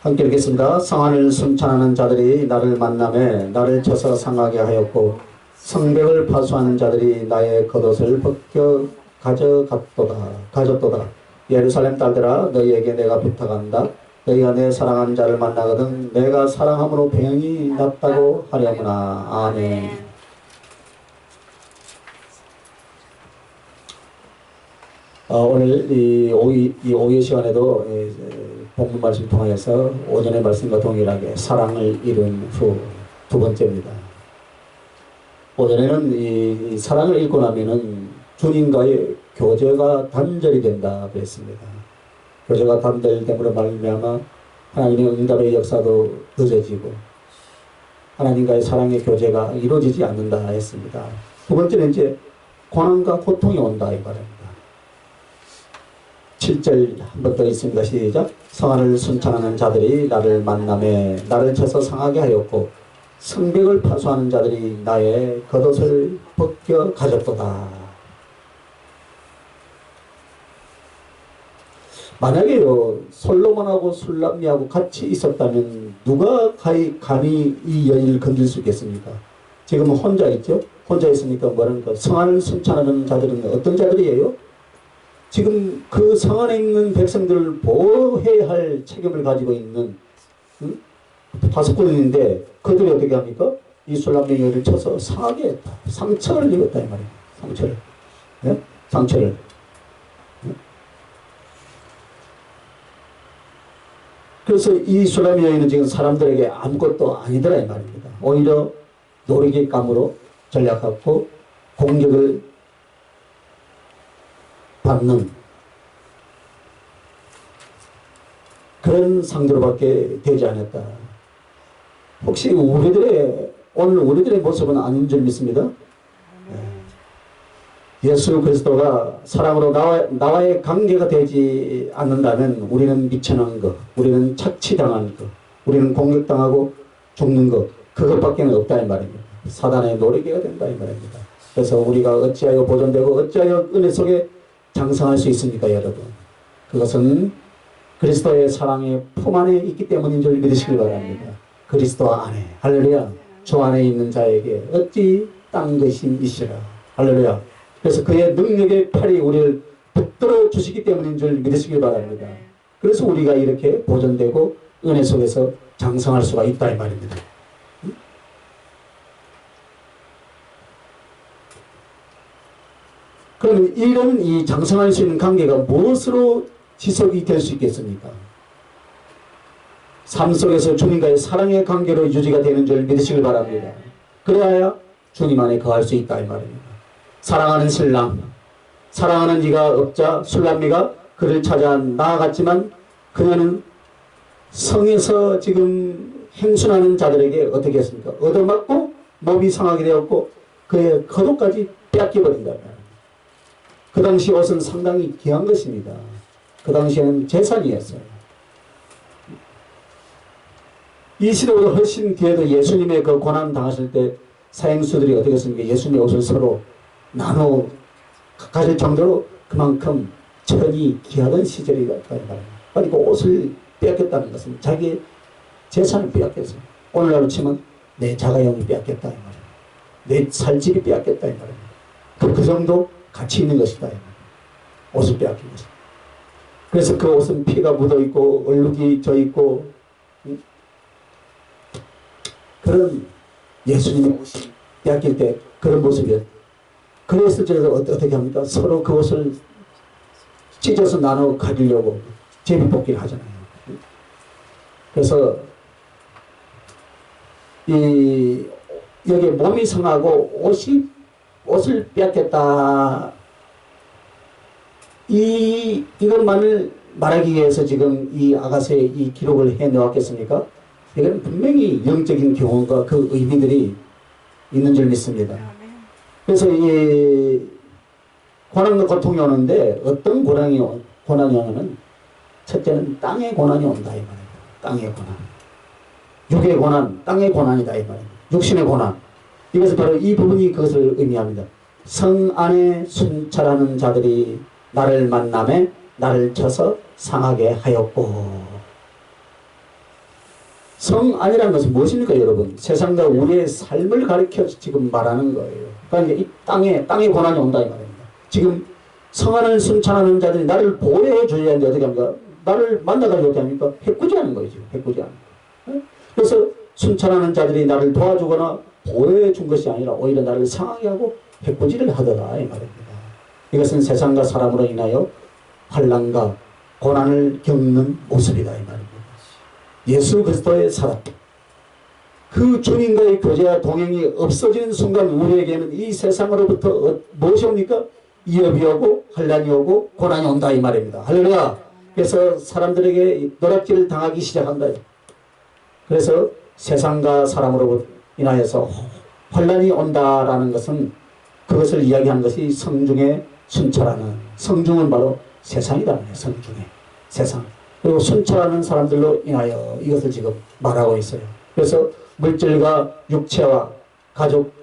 함께 읽겠습니다. 성안을 순찬하는 자들이 나를 만남에 나를 쳐서 상하게 하였고 성벽을 파수하는 자들이 나의 겉옷을 벗겨 가졌도다. 예루살렘 딸들아, 너희에게 내가 부탁한다. 너희가 내 사랑하는 자를 만나거든 내가 사랑함으로 병이 낫다고 하려구나. 아멘. 오늘 이 오후 시간에도 본문 말씀 통해서 오전의 말씀과 동일하게 사랑을 이룬 후 두 번째입니다. 오전에는 이 사랑을 읽고 나면은 주님과의 교제가 단절이 된다 그랬습니다. 교제가 단절됨으로 말미암아 하나님의 응답의 역사도 늦어지고 하나님과의 사랑의 교제가 이루어지지 않는다 했습니다. 두 번째는 이제 고난과 고통이 온다 이 말입니다. 7절 한 번 더 있습니다. 시작. 성안을 순창하는 자들이 나를 만남에 나를 쳐서 상하게 하였고 성벽을 파수하는 자들이 나의 겉옷을 벗겨 가졌도다. 만약에요 솔로몬하고 술람미하고 같이 있었다면 누가 감히 이 여인을 건질 수 있겠습니까? 지금은 혼자 있죠. 혼자 있으니까 뭐라니까 성안을 순창하는 자들은 어떤 자들이에요? 지금 그 성 안에 있는 백성들을 보호해야 할 책임을 가지고 있는 파수꾼인데 그들이 어떻게 합니까? 이 술람미 여인을 쳐서 상하게 했다. 상처를 입었다 이 말이에요. 상처를. 네? 상처를. 네? 그래서 이 술람미 여인은 지금 사람들에게 아무것도 아니더라 이 말입니다. 오히려 놀이객감으로 전략하고 공격을 받는 그런 상대로밖에 되지 않았다. 혹시 오늘 우리들의 모습은 아닌 줄 믿습니다. 예수 그리스도가 사랑으로 나와의 관계가 되지 않는다면 우리는 미천한 것, 우리는 착취당한 것, 우리는 공격당하고 죽는 것, 그것밖에 없다 이 말입니다. 사단의 노리개가 된다 이 말입니다. 그래서 우리가 어찌하여 보존되고 어찌하여 은혜 속에 장성할 수 있습니까 여러분? 그것은 그리스도의 사랑의 품 안에 있기 때문인 줄 믿으시길 바랍니다. 그리스도 안에 할렐루야. 주 안에 있는 자에게 어찌 딴 것이 있으라. 할렐루야. 그래서 그의 능력의 팔이 우리를 붙들어 주시기 때문인 줄 믿으시길 바랍니다. 그래서 우리가 이렇게 보존되고 은혜 속에서 장성할 수가 있다 이 말입니다. 그러면 이런 이 장성할 수 있는 관계가 무엇으로 지속이 될 수 있겠습니까? 삶 속에서 주님과의 사랑의 관계로 유지가 되는 줄 믿으시길 바랍니다. 그래야 주님 안에 거할 수 있다 이 말입니다. 사랑하는 신랑, 사랑하는 이가 없자 술람미가 그를 찾아 나아갔지만 그녀는 성에서 지금 행순하는 자들에게 어떻게 했습니까? 얻어맞고 몸이 상하게 되었고 그의 겉옷까지 뺏겨버린다. 그 당시 옷은 상당히 귀한 것입니다. 그 당시에는 재산이었어요. 이 시대보다 훨씬 뒤에도 예수님의 그 고난 당하실 때 사행수들이 어떻게 했습니까? 예수님의 옷을 서로 나눠 가질 정도로 그만큼 천이 귀하던 시절이었다. 그러니까 옷을 빼앗겼다는 것은 자기의 재산을 빼앗겼어요. 오늘날로 치면 내 자가용이 빼앗겼다. 내 살집이 빼앗겼다. 그 정도 가치 있는 것이다. 옷을 빼앗긴 것이다. 그래서 그 옷은 피가 묻어있고 얼룩이 져있고 그런 예수님의 옷이 빼앗길 때 그런 모습이었다. 그래서 저희가 어떻게 합니까? 서로 그 옷을 찢어서 나눠 가지려고 제비뽑기를 하잖아요. 그래서 여기 몸이 상하고 옷을 빼앗겼다. 이것만을 말하기 위해서 지금 이 아가서에 이 기록을 해 놓았겠습니까? 이건 분명히 영적인 경험과 그 의미들이 있는 줄 믿습니다. 그래서 이 고난과 고통이 오는데 어떤 고난이 오냐면 첫째는 땅의 고난이 온다 이 말입니다. 땅의 고난. 육의 고난, 땅의 고난이다 이 말입니다. 육신의 고난. 이것은 바로 이 부분이 그것을 의미합니다. 성 안에 순찰하는 자들이 나를 만남에 나를 쳐서 상하게 하였고 성 안이라는 것은 무엇입니까, 여러분? 세상과 우리의 삶을 가리켜 지금 말하는 거예요. 그러니까 이 땅에 고난이 온다 이 말입니다. 지금 성 안을 순찰하는 자들이 나를 보호해 줘야 하는데 어떻게 합니까? 나를 만나가지고 어떻게 합니까? 해코지하는 거예요, 지금. 해코지하는 거예요. 그래서 순찰하는 자들이 나를 도와주거나 보호해 준 것이 아니라 오히려 나를 상하게 하고 해코지를 하더라 이 말입니다. 이것은 세상과 사람으로 인하여 환난과 고난을 겪는 모습이다 이 말입니다. 예수 그리스도의 사랑, 그 주님과의 교제와 동행이 없어지는 순간 우리에게는 이 세상으로부터 무엇이 옵니까? 위협이 오고 환난이 오고 고난이 온다 이 말입니다. 할렐루야. 그래서 사람들에게 노략질을 당하기 시작한다. 그래서 세상과 사람으로 인하여서 환난이 온다라는 것은 그것을 이야기하는 것이 성중에 순찰하는, 성중은 바로 세상이다. 성중에 세상. 그리고 순찰하는 사람들로 인하여 이것을 지금 말하고 있어요. 그래서 물질과 육체와 가족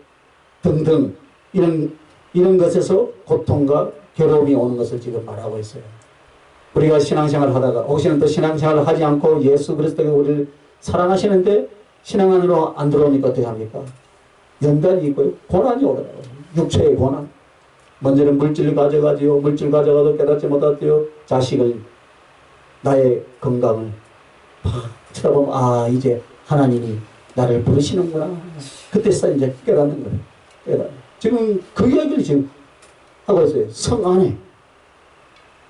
등등 이런 것에서 고통과 괴로움이 오는 것을 지금 말하고 있어요. 우리가 신앙생활을 하다가 혹시나 또 신앙생활을 하지 않고 예수 그리스도가 우리를 사랑하시는데 신앙 안으로 안 들어오니까 어떻게 합니까? 연단이 있고요. 고난이 오더라고요. 육체의 고난. 먼저는 물질을 가져가지요. 물질 가져가도 깨닫지 못하지요. 자식을, 나의 건강을 막 쳐다보면 아 이제 하나님이 나를 부르시는구나. 그때서 이제 깨닫는 거예요. 깨닫는. 지금 그 이야기를 지금 하고 있어요. 성 안에.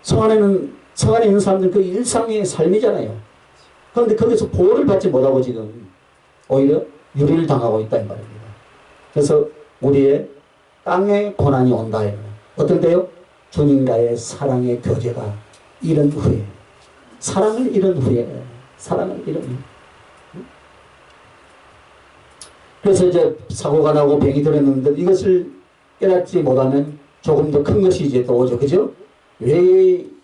성 안에 있는 사람들 그 일상의 삶이잖아요. 그런데 거기서 보호를 받지 못하고 지금 오히려 유리를 당하고 있다 이 말입니다. 그래서 우리의 땅에 고난이 온다. 어떤 때요? 주님과의 사랑의 교제가 이런 후에, 사랑을 잃은 후에, 사랑을 잃은 후에. 그래서 이제 사고가 나고 병이 들었는데 이것을 깨닫지 못하면 조금 더 큰 것이 이제 또 오죠. 그죠? 왜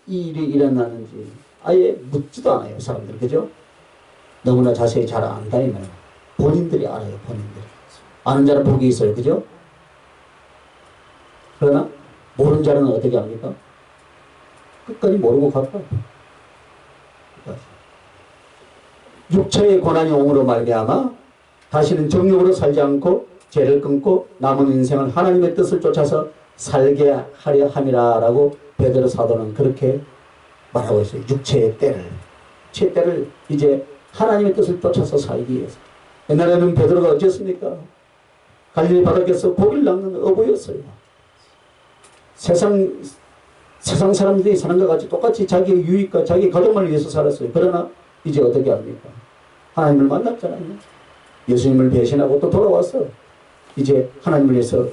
이 일이 일어나는지 아예 묻지도 않아요. 사람들. 그죠? 너무나 자세히 잘 안다 이 말이에요. 본인들이 알아요. 본인들이. 아는 자는 복이 있어요. 그죠? 그러나 모르는 자는 어떻게 합니까? 끝까지 모르고 갔다. 육체의 고난이 옴으로 말미암아 다시는 정욕으로 살지 않고 죄를 끊고 남은 인생을 하나님의 뜻을 쫓아서 살게 하려 함이라라고 베드로 사도는 그렇게 말하고 있어요. 육체의 때를, 죄 때를 이제 하나님의 뜻을 쫓아서 살기 위해서. 옛날에는 베드로가 어찌했습니까? 갈릴리 바닥에서 고기를 낚는 어부였어요. 세상 사람들이 사는 것 같이 똑같이 자기의 유익과 자기 가족만을 위해서 살았어요. 그러나 이제 어떻게 합니까? 하나님을 만났잖아요. 예수님을 배신하고 또 돌아왔어. 이제 하나님을 위해서.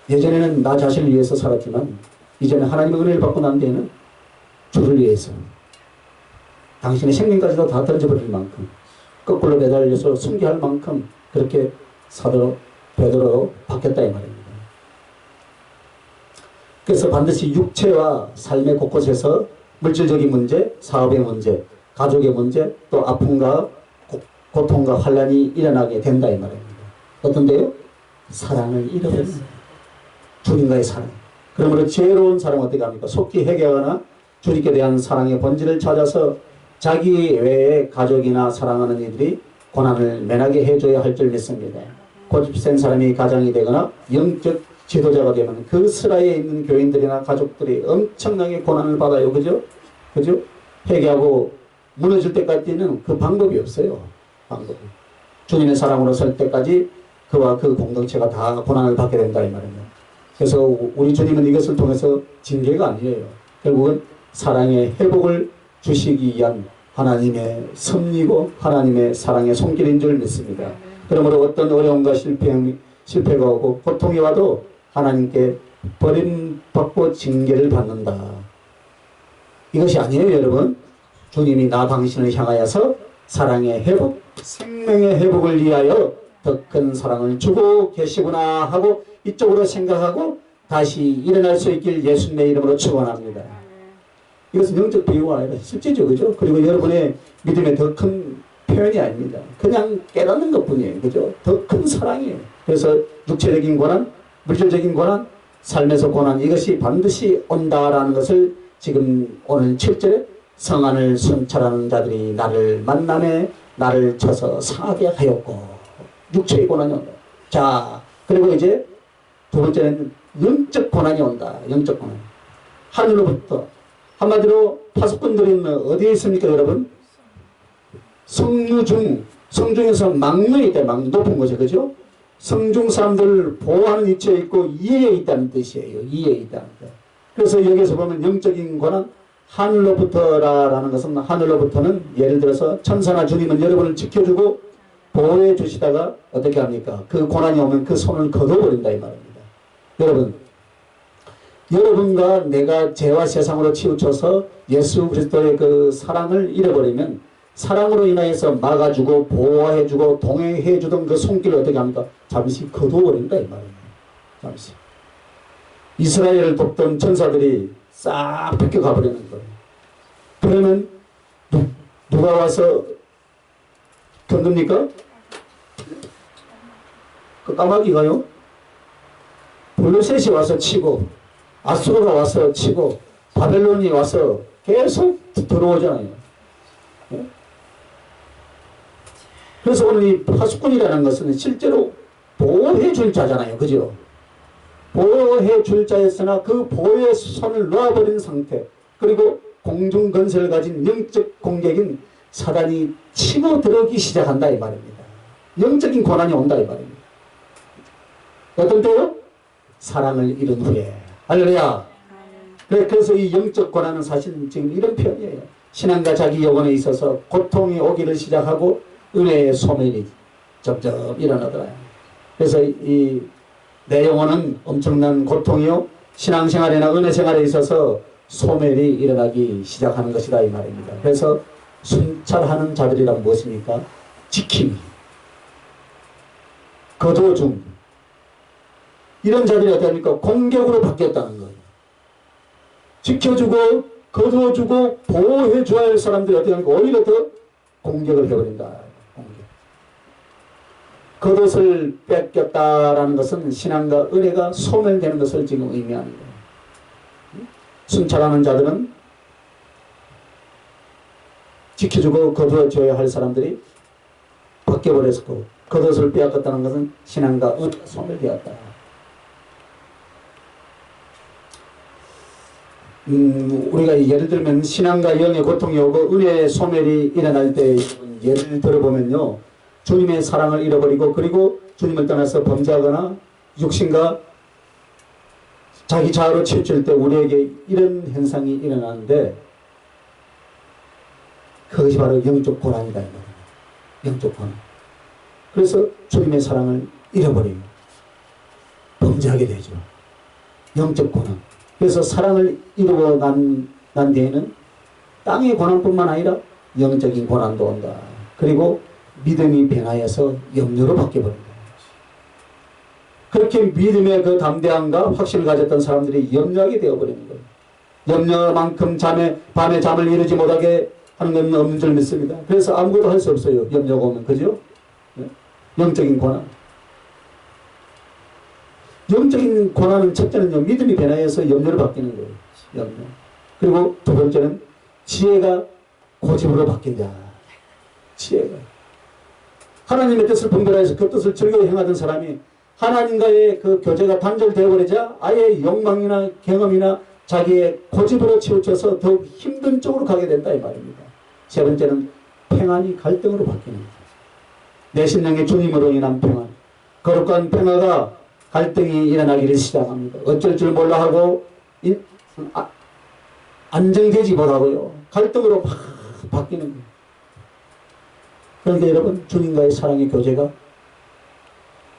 예전에는 나 자신을 위해서 살았지만 이제는 하나님의 은혜를 받고 난 뒤에는 주를 위해서 당신의 생명까지도 다 던져버릴 만큼 거꾸로 매달려서 숨겨할 만큼 그렇게 사도 베드로로 바뀌었다 이 말입니다. 그래서 반드시 육체와 삶의 곳곳에서 물질적인 문제, 사업의 문제, 가족의 문제, 또 아픔과 고통과 환난이 일어나게 된다 이 말입니다. 어떤데요? 사랑을 잃어버립니다. 주님과의 사랑. 그러므로 지혜로운 사람은 어떻게 합니까? 속히 회개하거나 주님께 대한 사랑의 본질을 찾아서 자기 외에 가족이나 사랑하는 이들이 고난을 면하게 해줘야 할 줄 믿습니다. 고집센 사람이 가장이 되거나 영적 지도자가 되면 그 슬하에 있는 교인들이나 가족들이 엄청나게 고난을 받아요. 그죠? 그죠? 회개하고 무너질 때까지는 그 방법이 없어요. 방법이. 주님의 사랑으로 설 때까지 그와 그 공동체가 다 고난을 받게 된다 이 말입니다. 그래서 우리 주님은 이것을 통해서 징계가 아니에요. 결국은 사랑의 회복을 주시기 위한 하나님의 섭리고 하나님의 사랑의 손길인 줄 믿습니다. 그러므로 어떤 어려움과 실패가 오고 고통이 와도 하나님께 버림받고 징계를 받는다. 이것이 아니에요, 여러분. 주님이 나 당신을 향하여서 사랑의 회복, 생명의 회복을 위하여 더 큰 사랑을 주고 계시구나 하고 이쪽으로 생각하고 다시 일어날 수 있길 예수님의 이름으로 축원합니다. 이것은 영적 비유가 아니라 실제죠. 그죠? 그리고 여러분의 믿음의 더 큰 표현이 아닙니다. 그냥 깨닫는 것 뿐이에요. 그죠? 더 큰 사랑이에요. 그래서 육체적인 고난, 물질적인 고난, 삶에서 고난 이것이 반드시 온다라는 것을 지금 오늘 7절에 성안을 순찰하는 자들이 나를 만남에 나를 쳐서 상하게 하였고 육체의 고난이 온다. 자, 그리고 이제 두 번째는 영적 고난이 온다. 영적 고난. 하늘로부터. 한마디로 파수꾼들이 어디에 있습니까, 여러분? 성중에서 막루에 있다. 높은 곳에, 그죠? 성중 사람들을 보호하는 위치에 있고 이에 있다는 뜻이에요. 이에 있다는 뜻. 그래서 여기서 보면 영적인 고난, 하늘로부터라는 것은, 하늘로부터는 예를 들어서 천사나 주님은 여러분을 지켜주고 보호해 주시다가 어떻게 합니까? 그 고난이 오면 그 손을 거둬버린다 이 말입니다. 여러분과 내가 죄와 세상으로 치우쳐서 예수 그리스도의 그 사랑을 잃어버리면 사랑으로 인하여서 막아주고 보호해주고 동행해주던 그 손길을 어떻게 합니까? 잠시 거둬버린다 이 말입니다. 잠시. 이스라엘을 돕던 천사들이 싹 뺏겨가버리는 거예요. 그러면 누가 와서 견딥니까? 그 까마귀가요? 블루셋이 와서 치고 아수르가 와서 치고 바벨론이 와서 계속 들어오잖아요. 네? 그래서 오늘 이 파수꾼이라는 것은 실제로 보호해줄 자잖아요. 그죠? 보호해줄 자였으나 그 보호의 손을 놓아버린 상태, 그리고 공중건설을 가진 영적 공격인 사단이 치고 들어오기 시작한다 이 말입니다. 영적인 고난이 온다 이 말입니다. 어떤 때요? 사랑을 잃은 후에. 할렐루야. 그래서 이 영적 고난은 사실 지금 이런 표현이에요. 신앙과 자기 영혼에 있어서 고통이 오기를 시작하고 은혜의 소멸이 점점 일어나더라요. 그래서 내 영혼은 엄청난 고통이요, 신앙생활이나 은혜생활에 있어서 소멸이 일어나기 시작하는 것이다 이 말입니다. 그래서 순찰하는 자들이란 무엇입니까? 지킴이, 거둬줌, 이런 자들이 어떻게 합니까? 공격으로 바뀌었다는 거예요. 지켜주고 거둬주고 보호해줘야 할 사람들이 어떻게 합니까? 오히려 더 공격을 해버린다. 겉옷을 뺏겼다라는 것은 신앙과 은혜가 소멸되는 것을 지금 의미하는 거예요. 순찰하는 자들은 지켜주고 거두어줘야 할 사람들이 바뀌어버렸고, 겉옷을 빼앗겼다는 것은 신앙과 은혜가 소멸되었다. 우리가 예를 들면 신앙과 영의 고통이 오고 은혜의 소멸이 일어날 때 예를 들어보면요, 주님의 사랑을 잃어버리고 그리고 주님을 떠나서 범죄하거나 육신과 자기 자아로 치우칠 때 우리에게 이런 현상이 일어나는데, 그것이 바로 영적 고난이다. 영적 고난. 그래서 주님의 사랑을 잃어버리고 범죄하게 되죠. 영적 고난. 그래서 사랑을 이루고 난 뒤에는 땅의 고난뿐만 아니라 영적인 고난도 온다. 그리고 믿음이 변하여서 염려로 바뀌어버린다. 그렇게 믿음의 그 담대함과 확신을 가졌던 사람들이 염려하게 되어버리는 거예요. 염려만큼 밤에 잠을 이루지 못하게 하는 건 없는 줄 믿습니다. 그래서 아무것도 할 수 없어요. 염려가 오면. 그죠? 네? 영적인 고난. 영적인 고난은 첫째는요, 믿음이 변화해서 염려로 바뀌는 거예요. 염려. 그리고 두 번째는 지혜가 고집으로 바뀐다. 지혜가. 하나님의 뜻을 분별해서 그 뜻을 즐거이 행하던 사람이 하나님과의 그 교제가 단절되어 버리자 아예 욕망이나 경험이나 자기의 고집으로 치우쳐서 더욱 힘든 쪽으로 가게 된다 이 말입니다. 세 번째는 평안이 갈등으로 바뀌는 거죠. 내 심령의 주님으로 인한 평안, 거룩한 평화가 갈등이 일어나기를 시작합니다. 어쩔 줄 몰라 하고 안정되지 못하고요, 갈등으로 막 바뀌는 거예요. 그러니까 여러분, 주님과의 사랑의 교제가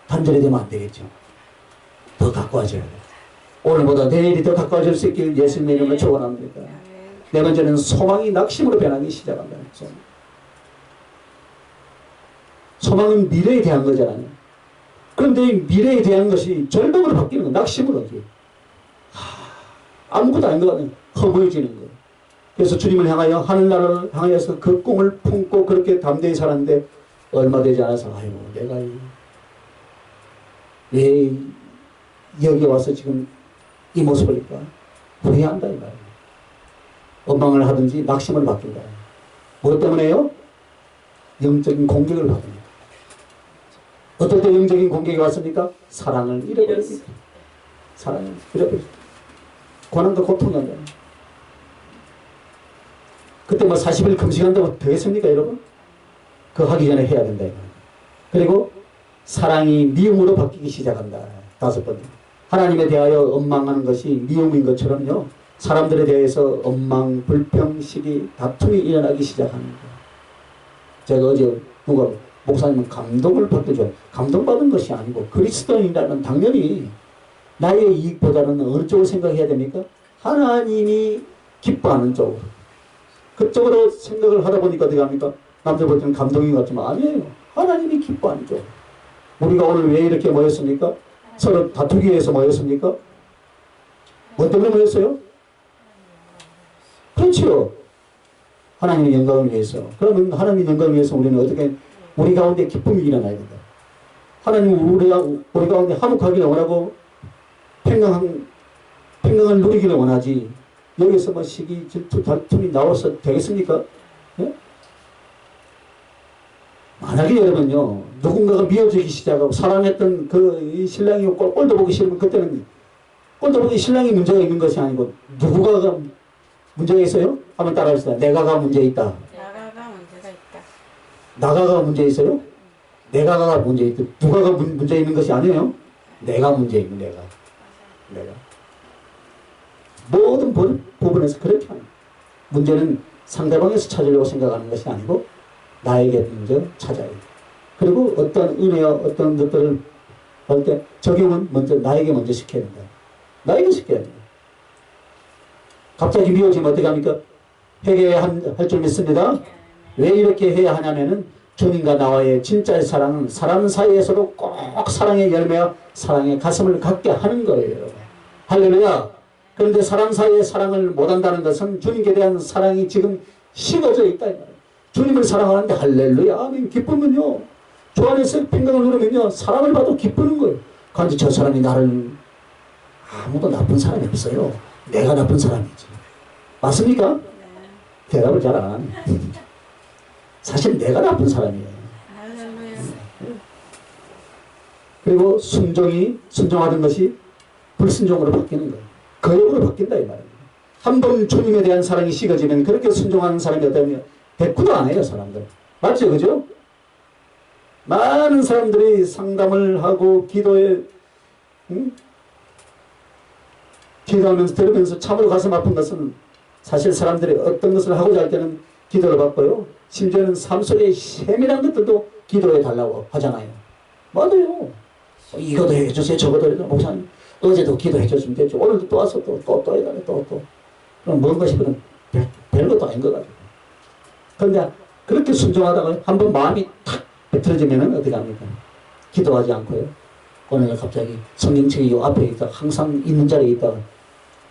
단절이 되면 안 되겠죠. 더 가까워져야 돼요. 오늘보다 내일이 더 가까워질 수 있길 예수님의 이름으로 축원합니다. 네 번째는 소망이 낙심으로 변하기 시작한다는 거죠. 소망은 미래에 대한 거잖아요. 그런데 미래에 대한 것이 절망으로 바뀌는 거예요. 낙심으로. 아무것도 아닌 것 같아요. 허무해지는 거예요. 그래서 주님을 향하여 하늘나라를 향하여서 그 꿈을 품고 그렇게 담대히 살았는데 얼마 되지 않아서 아이고 내가 왜 여기 와서 지금 이 모습을 볼까? 후회한다 이 말이에요. 원망을 하든지 낙심을 바뀐다. 뭐 때문에요? 영적인 공격을 받습니다. 어떨 때 영적인 공격이 왔습니까? 사랑을 잃어버립니다. 사랑을 잃어버립니다. 고난과 고통이 아니라. 그때 뭐 40일 금식한다고 되겠습니까, 여러분? 그거 하기 전에 해야 된다. 그리고 사랑이 미움으로 바뀌기 시작한다. 5번째. 하나님에 대하여 원망하는 것이 미움인 것처럼요. 사람들에 대해서 원망, 불평, 시기, 다툼이 일어나기 시작하는 거예요. 제가 어제 누가 목사님은 감동을 받죠. 감동받은 것이 아니고 그리스도인이라는 당연히 나의 이익보다는 어느 쪽을 생각해야 됩니까? 하나님이 기뻐하는 쪽으로. 그쪽으로 생각을 하다 보니까 어떻게 합니까? 남들 볼 때는 감동인 것 같지만 아니에요. 하나님이 기뻐하는 쪽. 우리가 오늘 왜 이렇게 모였습니까? 서로 다투기 위해서 모였습니까? 뭐 때문에 모였어요? 그렇죠. 하나님의 영광을 위해서. 그러면 하나님의 영광을 위해서 우리는 어떻게 우리 가운데 기쁨이 일어나야 된다. 하나님 우리 가운데 화목하기를 원하고 평강을 누리기를 원하지. 여기서 뭐 시기, 질투, 다툼이 나와서 되겠습니까? 예? 만약에 여러분요, 누군가가 미워지기 시작하고 사랑했던 그 신랑이 꼴도 보기 싫으면 그때는 꼴도 보기 신랑이 문제가 있는 것이 아니고 누구가 문제가 있어요? 한번 따라합시다. 내가가 문제 있다. 나가가 문제가 있다. 나가가 문제 있어요? 내가가 문제 있다. 누가가 문제 있는 것이 아니에요. 내가 문제 있는 내가. 모든 부분에서 그렇게 하는 문제는 상대방에서 찾으려고 생각하는 것이 아니고 나에게 먼저 찾아야 돼. 그리고 어떤 은혜와 어떤 것들을 할 때 적용은 먼저 나에게 먼저 시켜야 된다. 나에게 시켜야 된다. 갑자기 미워지면 어떻게 합니까? 회개할 줄 믿습니다. 왜 이렇게 해야 하냐면은 주님과 나와의 진짜의 사랑은 사람 사이에서도 꼭 사랑의 열매와 사랑의 가슴을 갖게 하는 거예요. 할렐루야. 그런데 사람 사이의 사랑을 못한다는 것은 주님께 대한 사랑이 지금 식어져 있다. 주님을 사랑하는데 할렐루야. 아멘. 기쁘면요. 주 안에서 평강을 누르면요. 사랑을 받아 기쁘는 거예요. 그런데 저 사람이 나를 아무도 나쁜 사람이 없어요. 내가 나쁜 사람이지. 맞습니까? 네. 대답을 잘 안 하네. 사실 내가 나쁜 사람이에요. 그리고 순종하던 것이 불순종으로 바뀌는 거예요. 거역으로 바뀐다 이 말입니다. 한 번 주님에 대한 사랑이 식어지면 그렇게 순종하는 사람이 어떠면 대꾸도 안 해요, 사람들. 맞죠, 그죠? 많은 사람들이 상담을 하고 기도하면서 들으면서 참으로 가슴 아픈 것은 사실 사람들이 어떤 것을 하고자 할 때는 기도를 받고요. 심지어는 삶 속에 세밀한 것들도 기도해 달라고 하잖아요. 맞아요. 이것도 해주세요. 저것도 해주세요. 목사님 어제도 기도해 줬으면 됐죠. 오늘도 또 와서 또 해달래 또. 그럼 뭔가 싶으면 별것도 아닌 것 같아요. 그런데 그렇게 순종하다가 한번 마음이 탁 비틀어지면 어떻게 합니까? 기도하지 않고요. 오늘 갑자기 성경책이 요 앞에 있다. 항상 있는 자리에 있다가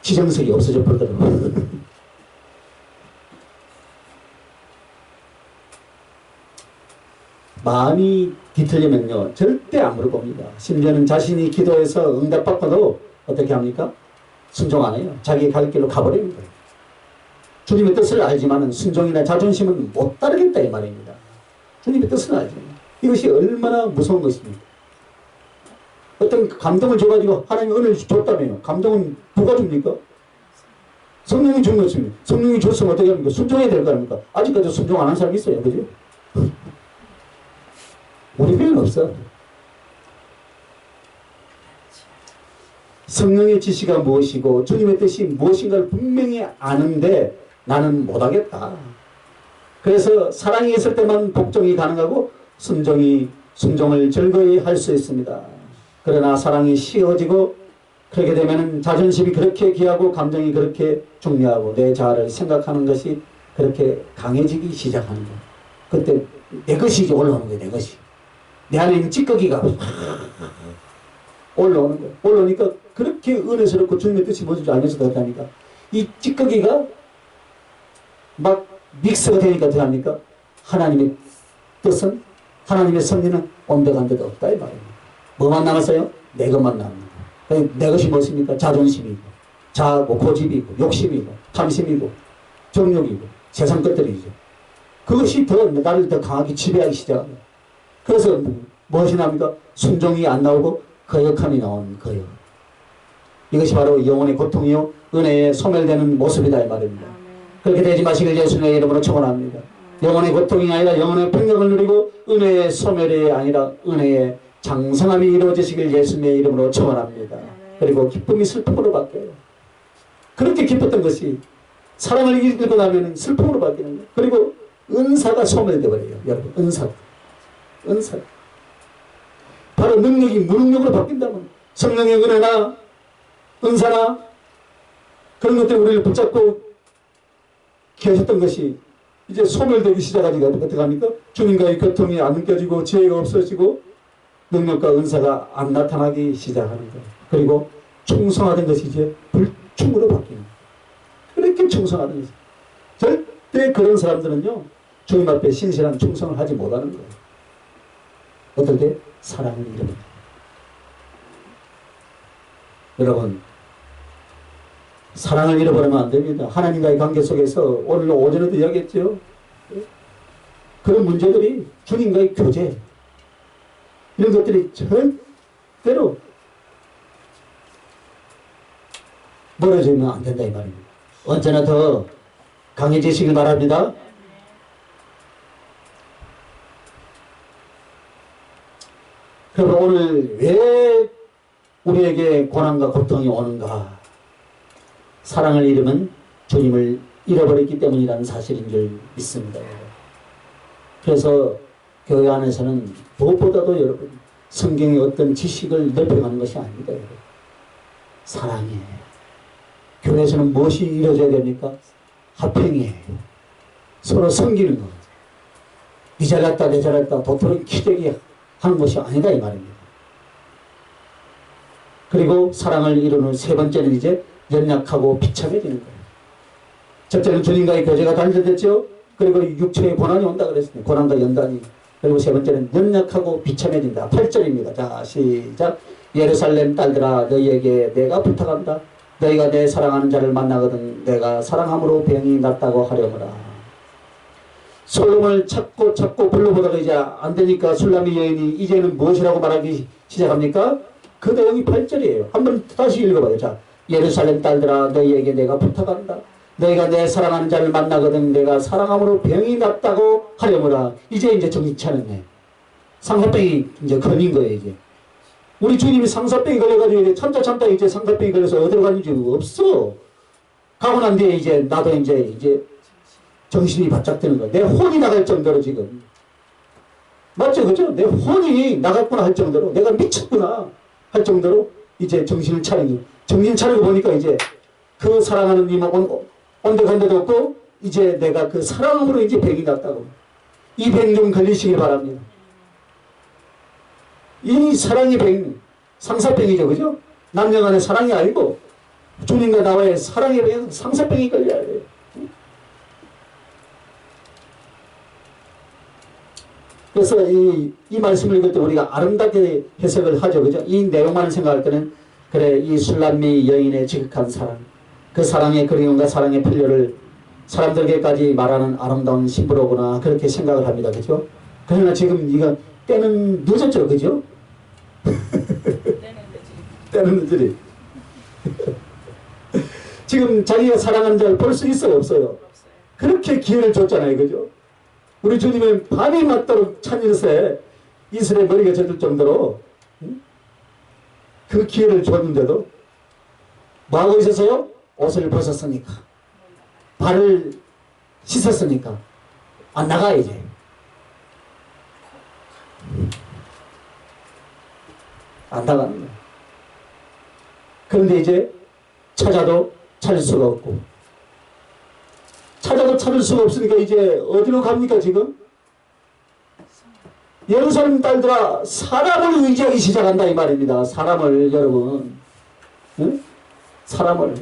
지정석이 없어져 버리더라고요. 마음이 뒤틀리면요. 절대 안 물어봅니다. 심지어는 자신이 기도해서 응답받고도 어떻게 합니까? 순종 안 해요. 자기 갈 길로 가버리는 거예요. 주님의 뜻을 알지만 순종이나 자존심은 못 따르겠다 이 말입니다. 주님의 뜻은 알지만 이것이 얼마나 무서운 것입니까? 어떤 감동을 줘가지고 하나님이 은혜를 줬다며요. 감동은 누가 줍니까? 성령이 준 것입니다. 성령이 줬으면 어떻게 합니까? 순종해야 될 거 아닙니까? 아직까지 순종 안 한 사람이 있어요. 그죠? 우리 교회는 없어. 성령의 지시가 무엇이고 주님의 뜻이 무엇인가를 분명히 아는데 나는 못하겠다. 그래서 사랑이 있을 때만 복종이 가능하고 순종을 즐거이 할 수 있습니다. 그러나 사랑이 식어지고 그렇게 되면 자존심이 그렇게 귀하고 감정이 그렇게 중요하고 내 자아를 생각하는 것이 그렇게 강해지기 시작하는 거예요. 그때 내 것이 올라오는 거예요. 내 것이. 내 안에 있는 찌꺼기가 올라오는 거예요. 올라오니까 그렇게 은혜스럽고 주님의 뜻이 뭔지 알면서 그렇다니까 이 찌꺼기가 막 믹스가 되니까 어떻게 합니까? 하나님의 뜻은 하나님의 섭리는 온데간 데도 없다 이 말입니다. 뭐만 남았어요? 내 것만 남는 거예요. 내 것이 무엇입니까? 자존심이고 자아고 고집이고 욕심이고 탐심이고 정욕이고 세상 것들이죠. 그것이 더 나를 더 강하게 지배하기 시작합니다. 그래서 무엇이 납니까? 순종이 안 나오고 거역함이 나오는 거역. 이것이 바로 영혼의 고통이요 은혜에 소멸되는 모습이다 이 말입니다. 그렇게 되지 마시길 예수님의 이름으로 축원합니다. 영혼의 고통이 아니라 영혼의 평강을 누리고 은혜의 소멸이 아니라 은혜의 장성함이 이루어지시길 예수님의 이름으로 축원합니다. 그리고 기쁨이 슬픔으로 바뀌어요. 그렇게 기뻤던 것이 사랑을 이기고 나면 슬픔으로 바뀌는 거예요. 그리고 은사가 소멸되어 버려요. 여러분 은사 바로 능력이 무능력으로 바뀐다면 성령의 은혜나 은사나 그런 것들 우리를 붙잡고 계셨던 것이 이제 소멸되기 시작하니까 어떻게 합니까? 주님과의 교통이 안 느껴지고 지혜가 없어지고 능력과 은사가 안 나타나기 시작하는 거예요. 그리고 충성하던 것이 이제 불충으로 바뀌는 거예요. 그렇게 충성하던 것이 절대 그런 사람들은요 주님 앞에 신실한 충성을 하지 못하는 거예요. 어떻게? 사랑을 잃어버려요. 여러분 사랑을 잃어버리면 안 됩니다. 하나님과의 관계 속에서 오늘 오전에도 이야기했죠. 그런 문제들이 주님과의 교제 이런 것들이 절대로 멀어지면 안 된다 이 말입니다. 언제나 더 강해지시길 바랍니다. 그러면 오늘 왜 우리에게 고난과 고통이 오는가? 사랑을 잃으면 주님을 잃어버렸기 때문이라는 사실인 줄 믿습니다. 그래서 교회 안에서는 무엇보다도 여러분 성경의 어떤 지식을 넓혀가는 것이 아닙니다. 여러분. 사랑이에요. 교회에서는 무엇이 이루어져야 됩니까? 화평이에요. 서로 섬기는 것. 니 잘났다 내 잘났다 도토리 키재기 하는 것이 아니다 이 말입니다. 그리고 사랑을 이루는 세 번째는 이제 연약하고 비참해지는 거예요. 첫째는 주님과의 교제가 단절됐죠. 그리고 육체의 고난이 온다 그랬습니다. 고난과 연단이. 그리고 세 번째는 연약하고 비참해진다. 8절입니다. 자 시작. 예루살렘 딸들아 너희에게 내가 부탁한다. 너희가 내 사랑하는 자를 만나거든 내가 사랑함으로 병이 낫다고 하려무라. 솔롬을 찾고 불러보다가 이제 안 되니까 술람미 여인이 이제는 무엇이라고 말하기 시작합니까? 그 내용이 8절이에요. 한번 다시 읽어봐요. 자, 예루살렘 딸들아 너희에게 내가 부탁한다. 너희가 내 사랑하는 자를 만나거든 내가 사랑함으로 병이 낫다고 하려무라. 이제 정신 차렸네. 상사병이 이제 걸린 거예요. 이제 우리 주님이 상사병이 걸려가지고 이제 참다 이제 상사병이 걸려서 어디로 가는지 없어. 가고 난 뒤에 이제 나도 이제 정신이 바짝 드는 거야. 내 혼이 나갈 정도로 지금. 맞죠? 그죠? 내 혼이 나갔구나 할 정도로 내가 미쳤구나 할 정도로 이제 정신을 차리고 정신 차리고 보니까 이제 그 사랑하는 님은 온데 간데도 없고 이제 내가 그 사랑으로 이제 병이 났다고. 이 병 좀 걸리시길 바랍니다. 이 사랑의 병, 상사병이죠. 그죠? 남녀 간의 사랑이 아니고 주님과 나와의 사랑의 병, 상사병이 걸려야 돼요. 그래서 이 말씀을 읽을 때 우리가 아름답게 해석을 하죠. 그죠? 이 내용만 생각할 때는 그래 이 술람미 여인의 지극한 사랑 그 사랑의 그리움과 사랑의 필요를 사람들에게까지 말하는 아름다운 신부로구나 그렇게 생각을 합니다. 그죠? 그러나 지금 이거 때는 늦었죠. 그죠? 때는 늦으리. 지금 자기가 사랑하는 자를 볼 수 있어요? 없어요? 그렇게 기회를 줬잖아요. 그죠? 우리 주님은 밤이 맞도록 찬일세 이슬의 머리가 젖을 정도로 그 기회를 줬는데도 뭐하고 있었어요? 옷을 벗었으니까 발을 씻었으니까 안 나가 이제. 안 나가는 거예요. 그런데 이제 찾아도 찾을 수가 없고 찾아도 찾을 수가 없으니까 이제 어디로 갑니까 지금? 예루살렘 딸들아 사람을 의지하기 시작한다 이 말입니다. 사람을 여러분 응? 사람을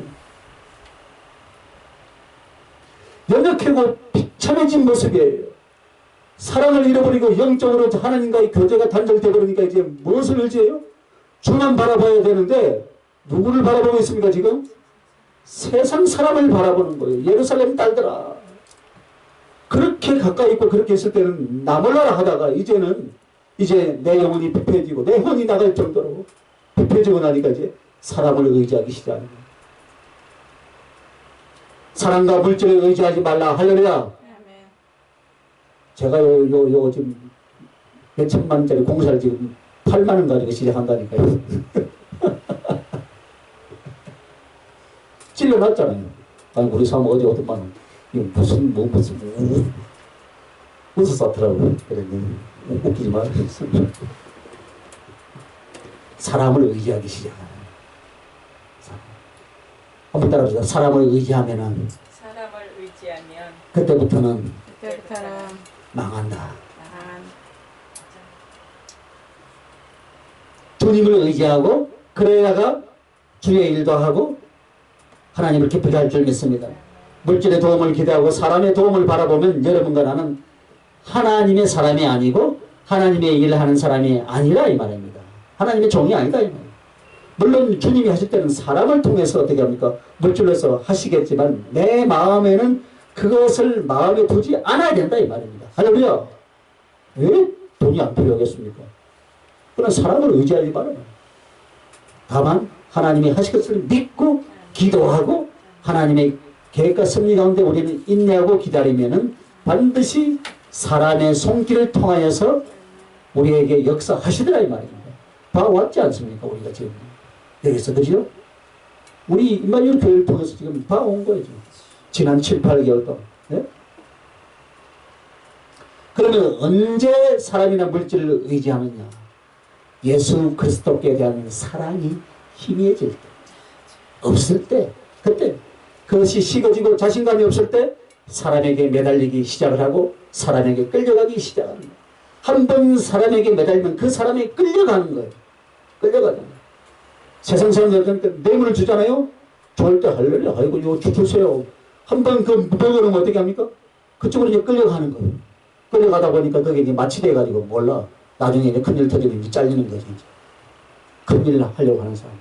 연약하고 비참해진 모습이에요. 사랑을 잃어버리고 영적으로 하나님과의 교제가 단절되어 버리니까 이제 무엇을 의지해요? 주만 바라봐야 되는데 누구를 바라보고 있습니까 지금? 세상 사람을 바라보는 거예요. 예루살렘 딸들아. 그렇게 가까이 있고 그렇게 있을 때는 나 몰라라 하다가 이제는 이제 내 영혼이 피폐해지고 내 혼이 나갈 정도로 피폐해지고 나니까 이제 사람을 의지하기 시작합니다. 사람과 물질을 의지하지 말라. 할렐루야. 아멘. 제가 요 지금 몇 천만짜리 공사를 지금 8만 원 가지고 시작한다니까요. 찔러놨잖아요. 아니 우리 사람 어제 어떤 만 원. 이거 무슨 싸더라고요. 그랬더니 웃기지 마. 사람을 의지하기 시작하는. 한번 따라합시다. 사람을 의지하면은 그때부터는 망한다. 주님을 의지하고 그래야가 주의 일도 하고 하나님을 기쁘게 할 줄 믿습니다. 물질의 도움을 기대하고 사람의 도움을 바라보면 여러분과 나는 하나님의 사람이 아니고 하나님의 일을 하는 사람이 아니라 이 말입니다. 하나님의 종이 아니다 이 말입니다. 물론 주님이 하실 때는 사람을 통해서 어떻게 합니까? 물질로서 하시겠지만 내 마음에는 그것을 마음에 두지 않아야 된다 이 말입니다. 할렐루야. 왜 돈이 안 필요하겠습니까? 그러나 사람을 의지하지 말아요. 다만 하나님이 하실 것을 믿고 기도하고 하나님의 계획과 섭리 가운데 우리는 인내하고 기다리면은 반드시 사람의 손길을 통하여서 우리에게 역사하시더라 이 말입니다. 봐왔지 않습니까? 우리가 지금 여기서 그죠? 우리 임마누엘 교회를 통해서 지금 봐온 거예요. 지난 7, 8개월 동안. 네? 그러면 언제 사람이나 물질을 의지하느냐? 예수 그리스도께 대한 사랑이 희미해질 때, 없을 때, 그때 그것이 식어지고 자신감이 없을 때 사람에게 매달리기 시작을 하고 사람에게 끌려가기 시작합니다. 한 번 사람에게 매달리면 그 사람에 끌려가는 거예요. 끌려가는 거예요. 세상 사람들한테 뇌물을 주잖아요. 좋을 때 할렐루야. 아이고 이거 주세요. 한 번 그 먹으면 어떻게 합니까? 그쪽으로 이제 끌려가는 거예요. 끌려가다 보니까 그게 이제 마취돼가지고 몰라. 나중에 이제 큰일 터지면 이제 잘리는 거지. 이제. 큰일 하려고 하는 사람.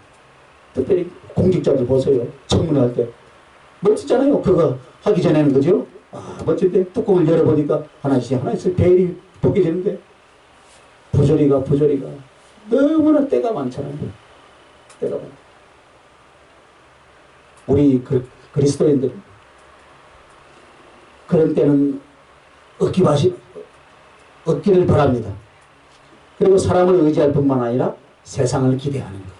특별히 공직자들 보세요. 청문회 할 때. 멋지잖아요. 그거 하기 전에는 그죠? 아, 멋진데 뚜껑을 열어보니까 하나씩 벨이 보게 되는데 부조리가 너무나 때가 많잖아요. 때가 많아. 우리 그리스도인들 그런 때는 얻기를 바랍니다. 그리고 사람을 의지할 뿐만 아니라 세상을 기대하는 거예요.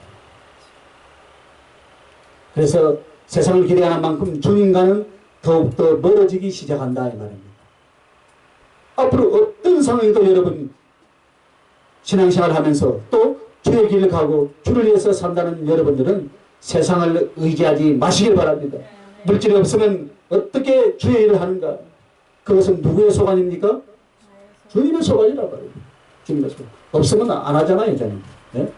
그래서 세상을 기대하는 만큼 주님과는 더욱더 멀어지기 시작한다 이 말입니다. 앞으로 어떤 상황에도 여러분 신앙생활을 하면서 또 주의 길을 가고 주를 위해서 산다는 여러분들은 세상을 의지하지 마시길 바랍니다. 물질이 없으면 어떻게 주의 일을 하는가? 그것은 누구의 소관입니까? 주님의 소관이라고 말해요. 주님의 소관. 없으면 안 하잖아요 저는. 네?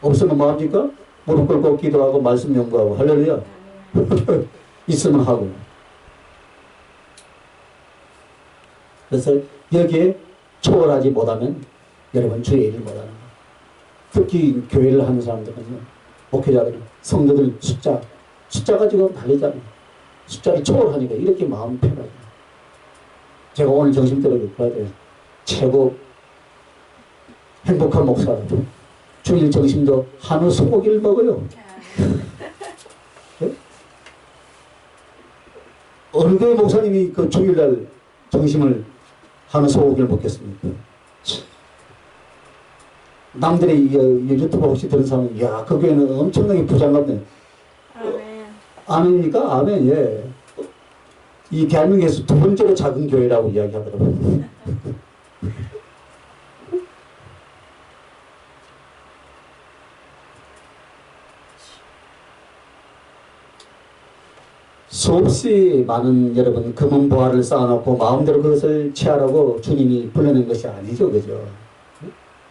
없으면 뭐합니까? 무릎 꿇고 기도하고 말씀 연구하고 할렐루야. 있으면 하고. 그래서 여기에 초월하지 못하면 여러분 주의 일을 못하는 거예요. 특히 교회를 하는 사람들은요. 목회자들은 성도들 숫자 가지고 난리잖아요. 숫자를 초월하니까 이렇게 마음 편하죠. 제가 오늘 정신대로 봐야 돼요. 최고 행복한 목사로 주일 점심도 한우 소고기를 먹어요. 네? 어느 교회 목사님이 그 주일날 점심을 한우 소고기를 먹겠습니까? 남들의 유튜브 혹시 들은 사람은 야, 그 교회는 엄청나게 부장같네. 아멘. 아멘입니까? 아멘. 예. 이 대한민국에서 두 번째로 작은 교회라고 이야기하더라고요. 수없이 많은 여러분 금은 보화를 쌓아놓고 마음대로 그것을 취하라고 주님이 불러낸 것이 아니죠. 그죠?